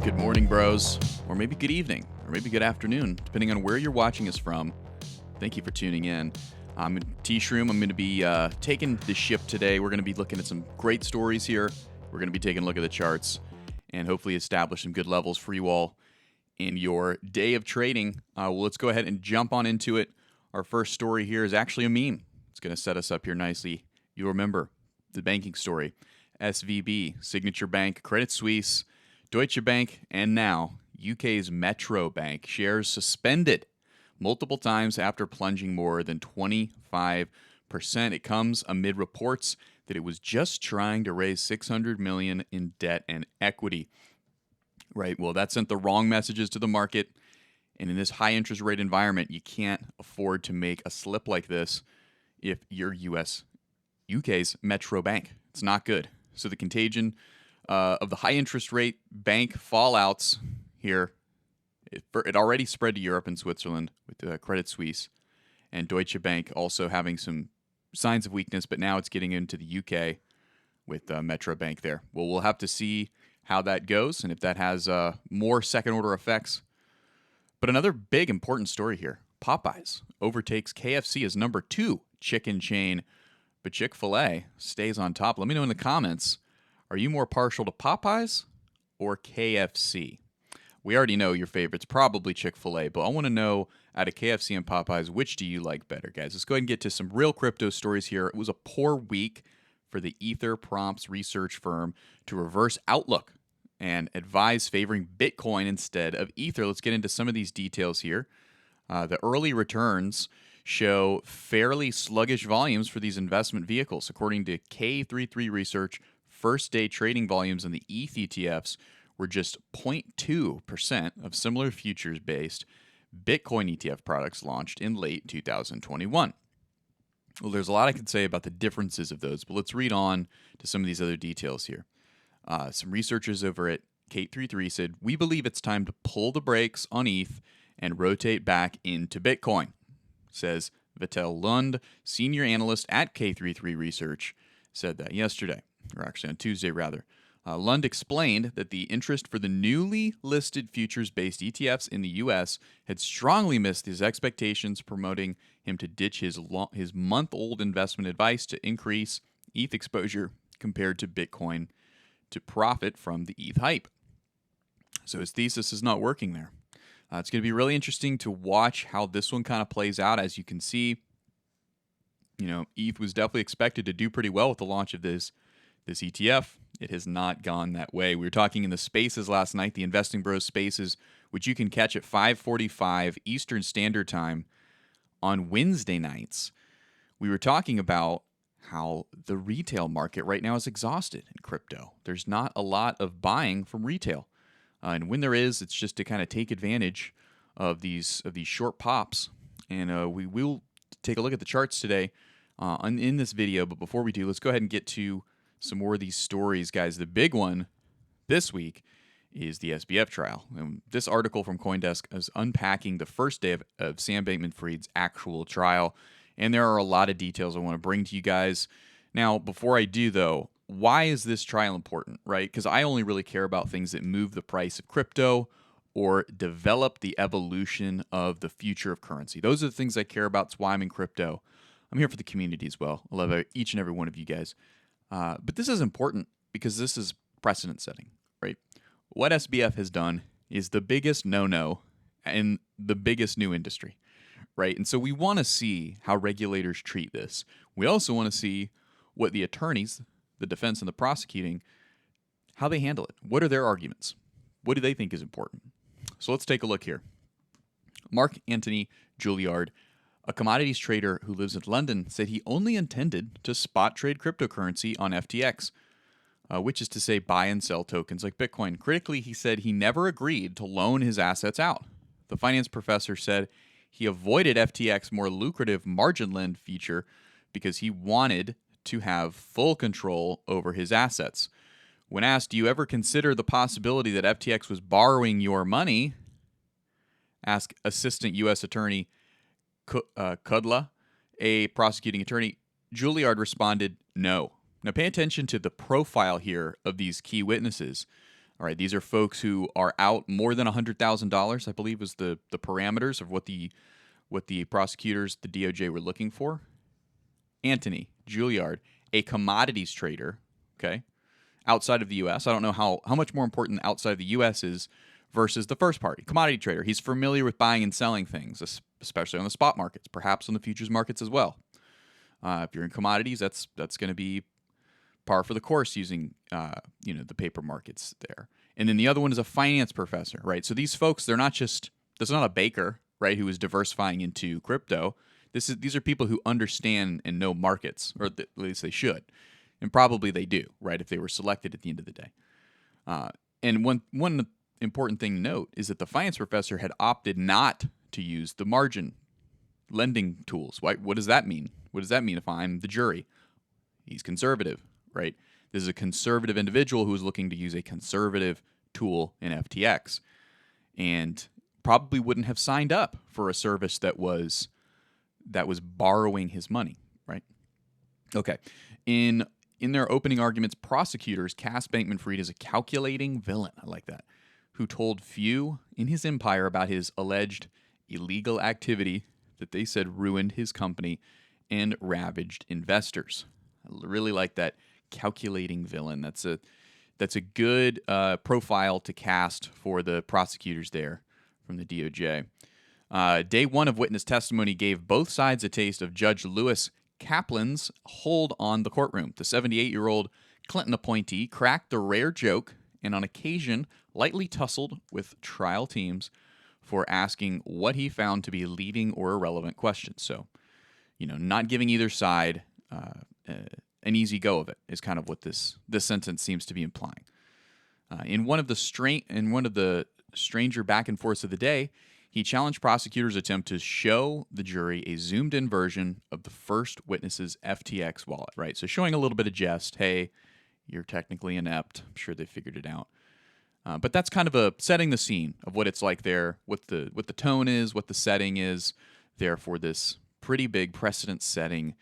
Good morning, bros, or maybe good evening, or maybe good afternoon, depending on where you're watching us from. Thank you for tuning in. I'm T-Shroom. I'm going to be taking the ship today. We're going to be looking at some great stories here. We're going to be taking a look at the charts and hopefully establish some good levels for you all in your day of trading. Well, let's go ahead and jump on into it. Our first story here is actually a meme. It's going to set us up here nicely. You'll remember the banking story. SVB, Signature Bank, Credit Suisse, Deutsche Bank, and now UK's Metro Bank shares suspended multiple times after plunging more than 25%. It comes amid reports that it was just trying to raise $600 million in debt and equity. Right, well, that sent the wrong messages to the market, and in this high interest rate environment, you can't afford to make a slip like this if you're UK's Metro Bank. It's not good. So the contagion of the high interest rate bank fallouts here, it already spread to Europe and Switzerland with Credit Suisse and Deutsche Bank also having some signs of weakness, but now it's getting into the UK with Metro Bank there. Well, we'll have to see how that goes and if that has more second order effects. But another big important story here, Popeyes overtakes KFC as number 2 chicken chain, but Chick-fil-A stays on top. Let me know in the comments, are you more partial to Popeyes or KFC? We already know your favorite's probably Chick-fil-A, but I want to know out of KFC and Popeyes, which do you like better, guys? Let's go ahead and get to some real crypto stories here. It was a poor week for the Ether Prompts research firm to reverse outlook and advise favoring Bitcoin instead of Ether. Let's get into some of these details here. The early returns show fairly sluggish volumes for these investment vehicles. According to K33 Research, first-day trading volumes in the ETH ETFs were just 0.2% of similar futures-based Bitcoin ETF products launched in late 2021. Well, there's a lot I could say about the differences of those, but let's read on to some of these other details here. Some researchers over at K33 said, "We believe it's time to pull the brakes on ETH and rotate back into Bitcoin," says Vittel Lund, senior analyst at K33 Research, said that yesterday, or actually on Tuesday rather. Lund explained that the interest for the newly listed futures-based ETFs in the U.S. had strongly missed his expectations, promoting him to ditch his month-old investment advice to increase ETH exposure compared to Bitcoin to profit from the ETH hype. So his thesis is not working there. It's going to be really interesting to watch how this one kind of plays out. As you can see, ETH was definitely expected to do pretty well with the launch of this ETF. It has not gone that way. We were talking in the spaces last night, the Investing Bros spaces, which you can catch at 5:45 Eastern Standard Time on Wednesday nights. We were talking about how the retail market right now is exhausted in crypto. There's not a lot of buying from retail. And when there is, it's just to kind of take advantage of these short pops. And we will take a look at the charts today in this video. But before we do, let's go ahead and get to some more of these stories, guys. The big one this week is the SBF trial. And this article from CoinDesk is unpacking the first day of Sam Bankman-Fried's actual trial. And there are a lot of details I want to bring to you guys. Now, before I do, though, why is this trial important, right? Because I only really care about things that move the price of crypto or develop the evolution of the future of currency. Those are the things I care about. That's why I'm in crypto. I'm here for the community as well. I love each and every one of you guys. But this is important because this is precedent setting, right? What SBF has done is the biggest no-no in the biggest new industry, right? And so we want to see how regulators treat this. We also want to see what the attorneys, the defense and the prosecuting, how they handle it. What are their arguments? What do they think is important? So let's take a look here. Mark Anthony Juilliard, a commodities trader who lives in London, said he only intended to spot trade cryptocurrency on FTX, which is to say buy and sell tokens like Bitcoin. Critically, he said he never agreed to loan his assets out. The finance professor said he avoided FTX's more lucrative margin lend feature because he wanted to have full control over his assets. When asked, do you ever consider the possibility that FTX was borrowing your money? Asked Assistant U.S. Attorney Kudla, a prosecuting attorney. Juilliard responded, no. Now pay attention to the profile here of these key witnesses. All right, these are folks who are out more than $100,000, I believe, was the parameters of what the prosecutors, the DOJ, were looking for. Anthony Juilliard, a commodities trader, okay, outside of the U.S. I don't know how much more important outside of the U.S. is versus the first party, commodity trader. He's familiar with buying and selling things, especially on the spot markets, perhaps on the futures markets as well. If you're in commodities, that's going to be par for the course using the paper markets there. And then the other one is a finance professor, right? So these folks, they're not just, this is not a baker, right, who is diversifying into crypto. These are people who understand and know markets, or at least they should, and probably they do, right, if they were selected at the end of the day. And one important thing to note is that the finance professor had opted not to use the margin lending tools. What does that mean? What does that mean if I'm the jury? He's conservative, right? This is a conservative individual who is looking to use a conservative tool in FTX, and probably wouldn't have signed up for a service that was borrowing his money, right? Okay. In their opening arguments, prosecutors cast Bankman-Fried as a calculating villain, I like that, who told few in his empire about his alleged illegal activity that they said ruined his company and ravaged investors. I really like that, calculating villain. That's a good profile to cast for the prosecutors there from the DOJ. Day one of witness testimony gave both sides a taste of Judge Lewis Kaplan's hold on the courtroom. The 78-year-old Clinton appointee cracked the rare joke and on occasion lightly tussled with trial teams for asking what he found to be leading or irrelevant questions. So, not giving either side an easy go of it is kind of what this sentence seems to be implying. In one of the stranger back and forths of the day, he challenged prosecutors' attempt to show the jury a zoomed-in version of the first witness's FTX wallet. Right, so showing a little bit of jest. Hey, you're technically inept. I'm sure they figured it out. But that's kind of setting the scene of what it's like there, what the tone is, what the setting is there for this pretty big precedent-setting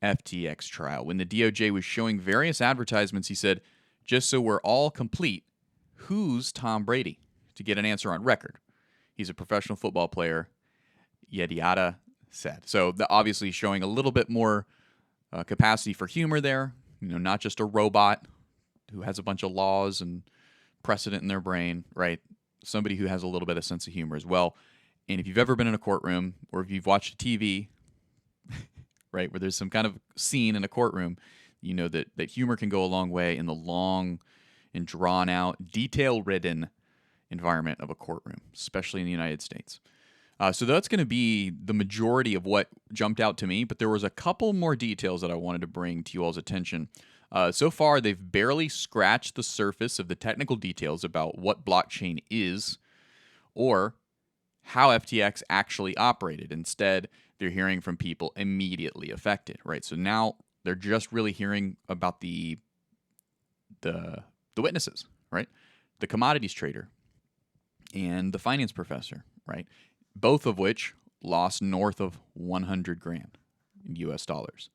FTX trial. When the DOJ was showing various advertisements, he said, "Just so we're all complete, who's Tom Brady?" To get an answer on record. He's a professional football player, yada yada said. So obviously showing a little bit more capacity for humor there. Not just a robot who has a bunch of laws and precedent in their brain, right? Somebody who has a little bit of sense of humor as well. And if you've ever been in a courtroom or if you've watched a TV, right, where there's some kind of scene in a courtroom, you know that humor can go a long way in the long and drawn out, detail-ridden environment of a courtroom, especially in the United States. So that's going to be the majority of what jumped out to me, but there was a couple more details that I wanted to bring to you all's attention. So far, they've barely scratched the surface of the technical details about what blockchain is or how FTX actually operated. Instead, they're hearing from people immediately affected, right? So now they're just really hearing about the witnesses, right? The commodities trader and the finance professor, right? Both of which lost north of 100 grand in US dollars,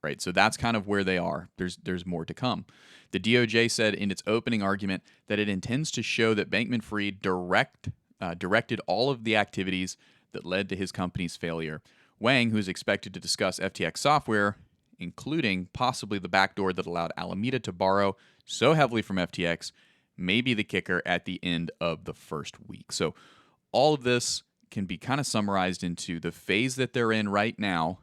right? So that's kind of where they are. There's more to come. The DOJ said in its opening argument that it intends to show that Bankman-Fried directed all of the activities that led to his company's failure. Wang, who is expected to discuss FTX software, including possibly the backdoor that allowed Alameda to borrow so heavily from FTX, may be the kicker at the end of the first week. So all of this can be kind of summarized into the phase that they're in right now,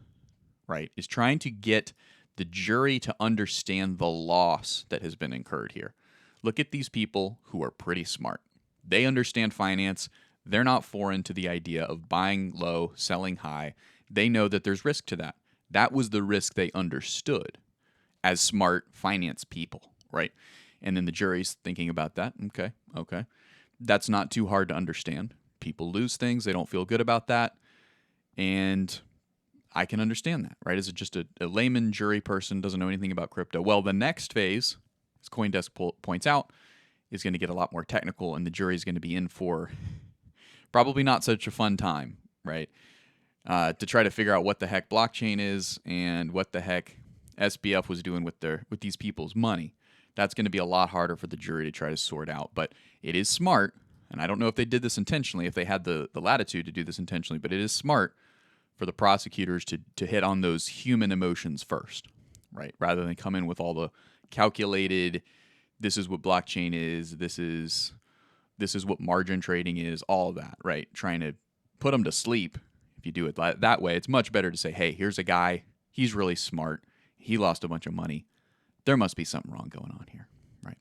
right, is trying to get the jury to understand the loss that has been incurred here. Look at these people who are pretty smart. They understand finance. They're not foreign to the idea of buying low, selling high. They know that there's risk to that. That was the risk they understood as smart finance people, right? And then the jury's thinking about that. Okay. That's not too hard to understand. People lose things. They don't feel good about that. And I can understand that, right? As just a layman jury person, doesn't know anything about crypto. Well, the next phase, as CoinDesk points out, is going to get a lot more technical, and the jury's going to be in for probably not such a fun time, right? To try to figure out what the heck blockchain is and what the heck SBF was doing with these people's money. That's going to be a lot harder for the jury to try to sort out. But it is smart, and I don't know if they did this intentionally, if they had the latitude to do this intentionally, but it is smart for the prosecutors to hit on those human emotions first, right? Rather than come in with all the calculated, this is what blockchain is, this is what margin trading is, all of that, right? Trying to put them to sleep. If you do it that way, it's much better to say, hey, here's a guy, he's really smart, he lost a bunch of money. There must be something wrong going on here, right?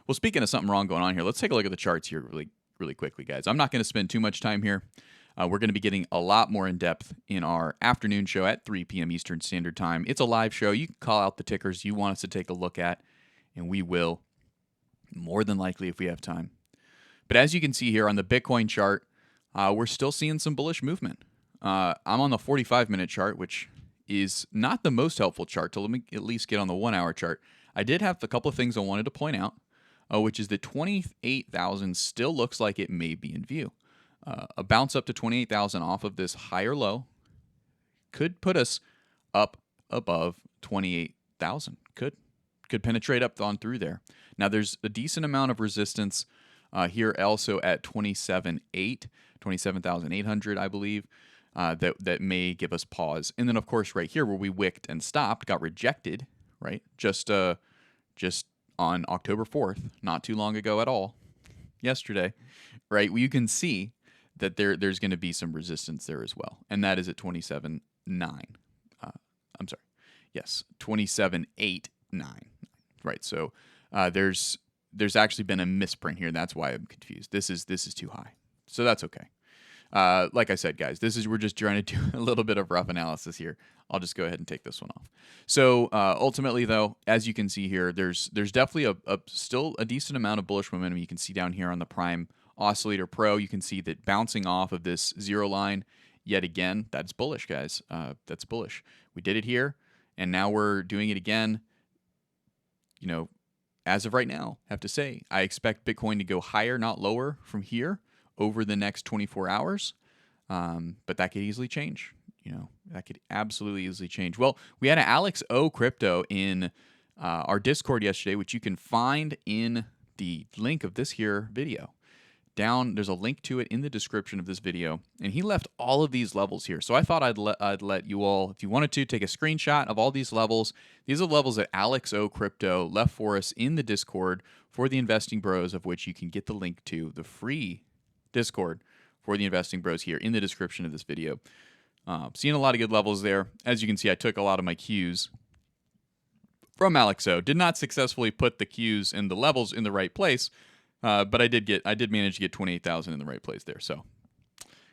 Well, speaking of something wrong going on here, let's take a look at the charts here really quickly, guys. I'm not going to spend too much time here. We're going to be getting a lot more in depth in our afternoon show at 3 p.m. Eastern Standard Time. It's a live show. You can call out the tickers you want us to take a look at, and we will, more than likely if we have time. But as you can see here on the Bitcoin chart, we're still seeing some bullish movement. I'm on the 45-minute chart, which is not the most helpful chart to let me at least get on the 1 hour chart. I did have a couple of things I wanted to point out, which is that 28,000 still looks like it may be in view. A bounce up to 28,000 off of this higher low could put us up above 28,000. Could penetrate up on through there. Now there's a decent amount of resistance here also at 27,800, I believe. That may give us pause. And then, of course, right here where we wicked and stopped, got rejected, right? Just on October 4th, not too long ago at all, yesterday, right? Well, you can see that there's going to be some resistance there as well. And that is at 27.9. I'm sorry. Yes, 27.89. Right. So there's actually been a misprint here. That's why I'm confused. This is too high. So that's okay. Like I said, guys, we're just trying to do a little bit of rough analysis here. I'll just go ahead and take this one off. So ultimately, though, as you can see here, there's definitely still a decent amount of bullish momentum. You can see down here on the Prime Oscillator Pro, you can see that bouncing off of this zero line yet again. That's bullish, guys. That's bullish. We did it here, and now we're doing it again. You know, as of right now, I have to say, I expect Bitcoin to go higher, not lower from here over the next 24 hours. But that could easily change. You know, that could absolutely easily change. Well, we had an Alex O crypto in our Discord yesterday, which you can find in the link of this here video. There's a link to it in the description of this video, and he left all of these levels here. So I thought I'd let you all, if you wanted to, take a screenshot of all these levels. These are levels that Alex O Crypto left for us in the Discord for the Investing Bros, of which you can get the link to the free Discord for the Investing Bros here in the description of this video. Seeing a lot of good levels there. As you can see, I took a lot of my cues from Alex O. Did not successfully put the cues and the levels in the right place. But I did manage to get 28,000 in the right place there. So,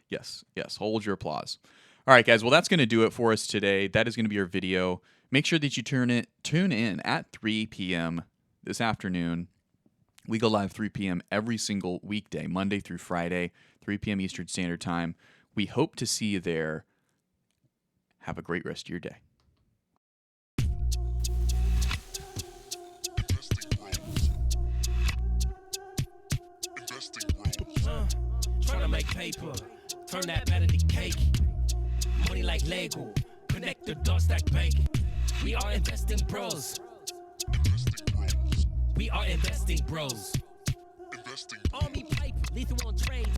yes, hold your applause. All right, guys. Well, that's going to do it for us today. That is going to be our video. Make sure that you tune in at 3 p.m. this afternoon. We go live 3 p.m. every single weekday, Monday through Friday, 3 p.m. Eastern Standard Time. We hope to see you there. Have a great rest of your day. Trying to make paper, turn that better to cake. Money like Lego, connect the dots, stack bank. We are investing bros. We are investing bros. Army pipe, lethal on trade.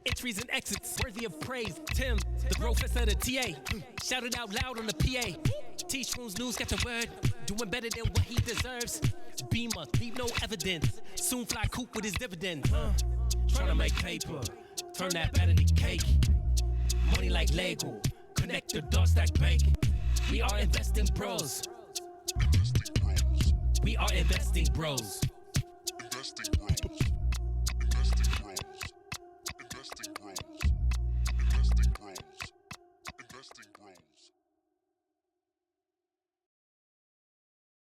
Entries and exits, worthy of praise. Tim, the professor, the TA. Shout it out loud on the PA. T-Shrooms News got the word. Doing better than what he deserves. Beamer, leave no evidence. Soon fly coop with his dividend. Trying to make paper, turn that better to cake. Money like Lego, connect the dots, stack bank. We are investing bros. We are investing bros.